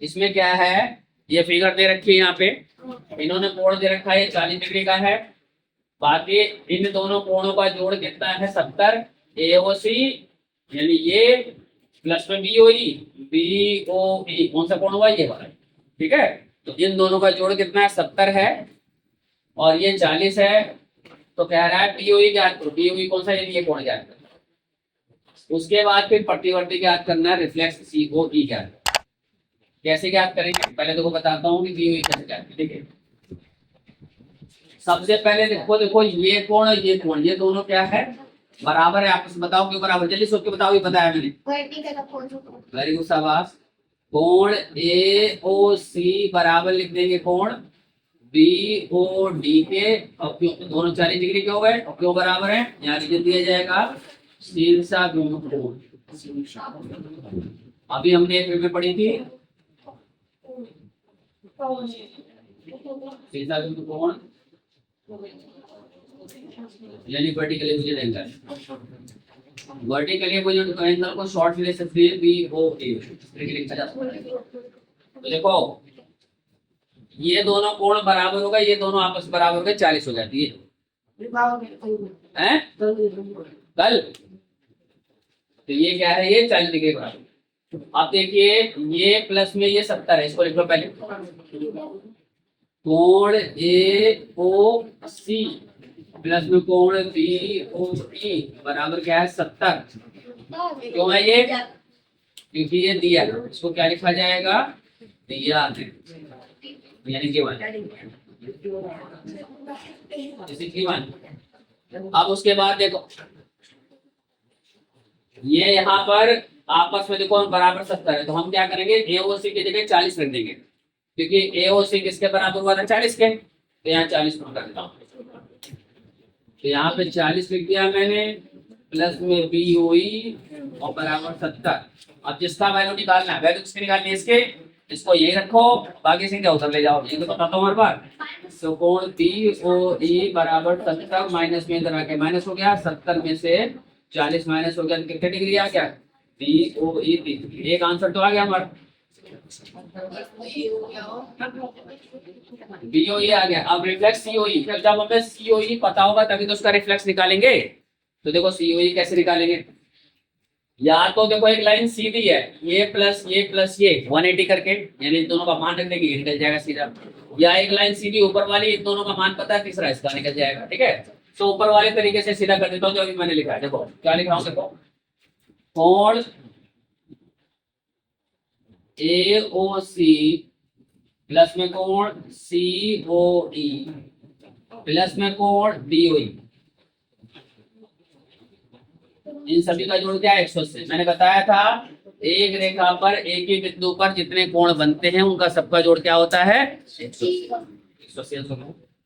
इसमें क्या है, ये फिगर दे रखी है यहाँ पे, इन्होंने कोण दे रखा है 40 डिग्री का है। बाकी इन दोनों कोणों का जोड़ कितना है 70। AOC यानी ये प्लस में BOE, BOE कौन सा कोण हुआ ये वाला, ठीक है। तो इन दोनों का जोड़ कितना है 70 है और ये 40 है। तो कह रहा है BOE ज्ञात करो, BOE कौन सा, ये कोण ज्ञात करो। उसके बाद फिर प्रतिवर्ती ज्ञात करना है, रिफ्लेक्स COE ज्ञात। कैसे ज्ञात करेंगे, पहले देखो बताता हूँ कि BOE कैसे ज्ञात करेंगे। ठीक है, सबसे पहले देखो ये कोण ये दोनों क्या है, बराबर है आपस में। बताओ क्यों बराबर, जल्दी सोच के बताओ, ये बताया मैंने। वेरी गुड शाबाश। कोण AOC बराबर लिख देंगे कोण BOD के, और क्यों दोनों 40 डिग्री के हो गए और क्यों बराबर है, यहाँ रीजन दिया जाएगा शीर्षा बिंदु कोण। अभी हमने एक में पढ़ी थी शीर्षा बिंदु कोण यानी वर्टिकली मुझे एंगल, वर्टिकली मुझे एंगल को शॉर्ट ले सकते हैं BOA लिखा जा सकता है। तो देखो ये दोनों कोण बराबर होगा, ये दोनों आपस में बराबर होगा, 40 हो जाती है हैं कल। तो ये क्या है, ये 40 डिग्री बराबर। अब देखिए ये प्लस में ये 70 है, इसको लिख लो पहले। कोण AOC प्लस में कोण BOE बराबर क्या है 70। क्यों है ये, क्योंकि ये दिया, इसको क्या लिखा जाएगा, दिया है यानी गिवन। अब उसके बाद देखो ये यहाँ पर आपस में देखो बराबर 70 है, तो हम क्या करेंगे AOC की जगह 40 रख देंगे, क्योंकि AOC किसके बराबर हुआ था 40 के, तो यहाँ 40 कर देता हूँ। तो यहाँ पे 40 लिख दिया मैंने, प्लस में BOE और बराबर 70। अब जिसका वैल्यू निकालना है, वैल्यू किसकी निकालनी है इसके, इसको यही रखो, बाकी संख्या उधर ले जाओ, ये तो बताता हूँ हर बार। तो कोण BOE बराबर 70 माइनस में इधर आके माइनस हो गया, 70 में से 40 माइनस हो गया, कितने डिग्री आ गया BOE 30। एक आंसर तो आ गया हमारा, BOE आ गया। अब रिफ्लेक्स COE, जब हमें COE पता होगा तभी तो उसका रिफ्लेक्स निकालेंगे। तो देखो COE कैसे निकालेंगे, या तो देखो एक लाइन सीधी है, ये प्लस ये 180 करके, यानी दोनों का मान रख देंगे, निकल जाएगा सीधा। या एक लाइन सीधी ऊपर वाली, इन दोनों का मान पता है, तीसरा इसका निकल जाएगा। ठीक है, तो ऊपर वाले तरीके से सीधा कर देता हूँ जो अभी मैंने लिखा है। देखो क्या लिख रहा हूँ, देखो कोण AOC प्लस में कोण COE प्लस में कोण BOE, इन सभी का जोड़ क्या है 180। मैंने बताया था एक रेखा पर एक ही बिंदु पर जितने कोण बनते हैं उनका सबका जोड़ क्या होता है 180।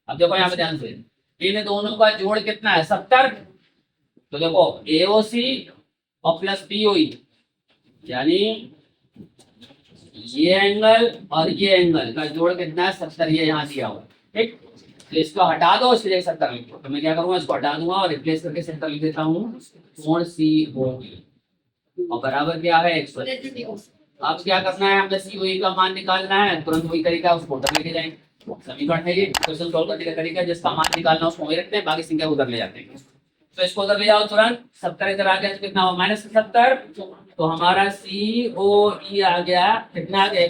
अब देखो यहाँ पे ध्यान से, इन दोनों का जोड़ कितना है 70। तो देखो AOC और प्लस BOE यानी ये एंगल और ये एंगल का जोड़ कितना है 70, ये यहाँ दिया हुआ। ठीक, तो इसको हटा दो, इसलिए 70 लिखो। तो मैं क्या करूंगा, इसको हटा दूंगा और रिप्लेस करके 70 लिख देता हूँ, कोण COE और बराबर क्या है 180। अब क्या करना है, हमें COE का मान निकालना है, तुरंत वही तरीका उसको उधर लेके जाएंगे। समीकरण है ये, क्वेश्चन सॉल्व करने का तरीका, जिसका मान निकालना उसको वही रखते हैं, बाकी संख्या उधर ले जाते हैं। तो इसको उधर ले जाओ तुरंत, 70 इधर आ गया, कितना हो -70। तो हमारा COE आ गया, कितना आ गया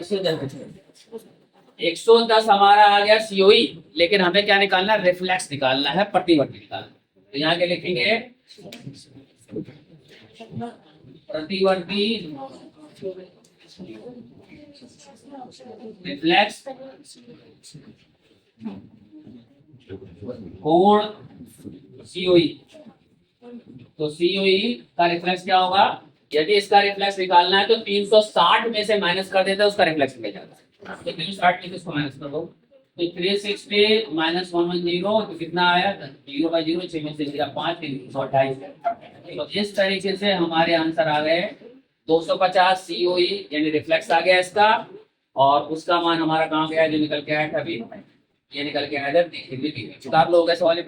110 हमारा आ गया COE। लेकिन हमें क्या निकालना है, रिफ्लेक्स निकालना है, प्रतिवर्ती निकालना। तो यहाँ के लिखेंगे प्रतिवर्ती रिफ्लेक्स कोण COE। तो COE का रिफ्लेक्स क्या होगा, यदि इसका रिफ्लेक्स निकालना है तो 360 में से माइनस कर देता है, उसका रिफ्लेक्स निकल जाता है। तो 360 में से इसको माइनस कर दो, तो 360 माइनस 110, तो कितना आया 0/0, 6 में से 5, 328। तो इस तरीके से हमारे आंसर आ गए 250 COE यानी रिफ्लेक्स आ गया इसका, और उसका मान हमारा कहाँ गया, जो निकल के आया था अभी, ये निकल के आया था 30 डिग्री। चार लोग ऐसे वाले